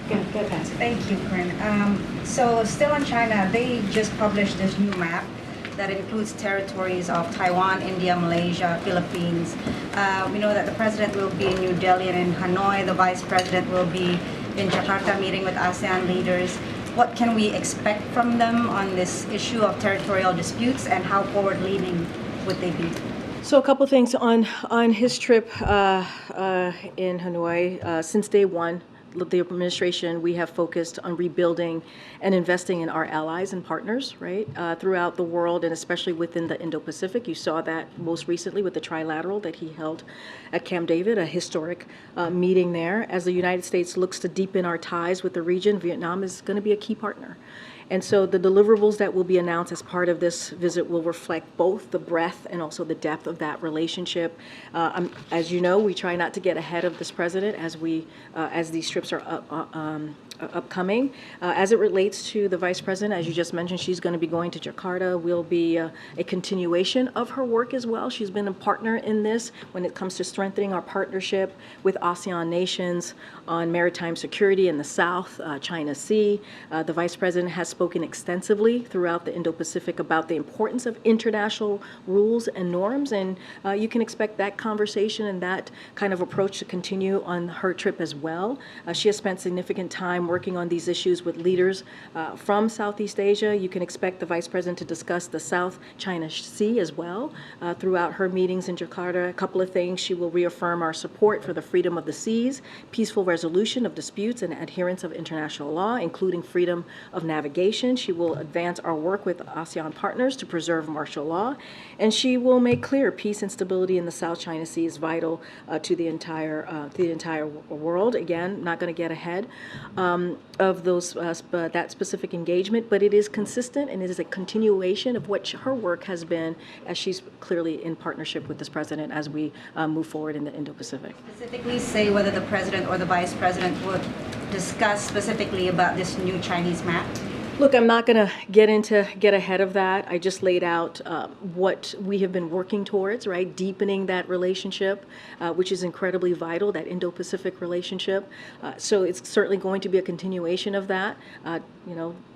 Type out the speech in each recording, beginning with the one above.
Go Patsy. Thank you, Karine. So still on China, they just published this new map that includes territories of Taiwan, India, Malaysia, Philippines. We know that the president will be in New Delhi and in Hanoi. The vice president will be in Jakarta meeting with ASEAN leaders. What can we expect from them on this issue of territorial disputes, and how forward-leaning would they be? So a couple things on his trip in Hanoi. Since day one, the administration, we have focused on rebuilding and investing in our allies and partners, right, throughout the world, and especially within the Indo-Pacific. You saw that most recently with the trilateral that he held at Camp David, a historic meeting there. As the United States looks to deepen our ties with the region, Vietnam is going to be a key partner. And so the deliverables that will be announced as part of this visit will reflect both the breadth and also the depth of that relationship. As you know, we try not to get ahead of this president as these trips are upcoming. As it relates to the vice president, as you just mentioned, she's going to be going to Jakarta. Will be a continuation of her work as well. She's been a partner in this when it comes to strengthening our partnership with ASEAN nations on maritime security in the South China Sea. The vice president has spoken extensively throughout the Indo-Pacific about the importance of international rules and norms, and you can expect that conversation and that kind of approach to continue on her trip as well. She has spent significant time working on these issues with leaders from Southeast Asia. You can expect the vice president to discuss the South China Sea as well throughout her meetings in Jakarta. A couple of things: she will reaffirm our support for the freedom of the seas, peaceful resolution of disputes, and adherence of international law, including freedom of navigation. She will advance our work with ASEAN partners to preserve martial law, and she will make clear peace and stability in the South China Sea is vital to the entire world. Again, not going to get ahead of those that specific engagement, but it is consistent and it is a continuation of what her work has been, as she's clearly in partnership with this president as we move forward in the Indo-Pacific. Specifically say whether the president or the vice president would discuss specifically about this new Chinese map? Look, I'm not going to get ahead of that. I just laid out what we have been working towards, right? Deepening that relationship, which is incredibly vital, that Indo-Pacific relationship. So it's certainly going to be a continuation of that.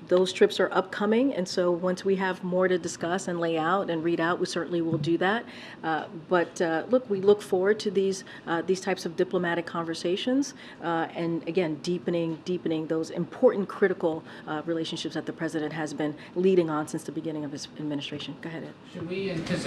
Those trips are upcoming, and so once we have more to discuss and lay out and read out, we certainly will do that. Look, we look forward to these types of diplomatic conversations, and again, deepening those important, critical relationships that the president has been leading on since the beginning of his administration. Go ahead, Ed. Should we anticipate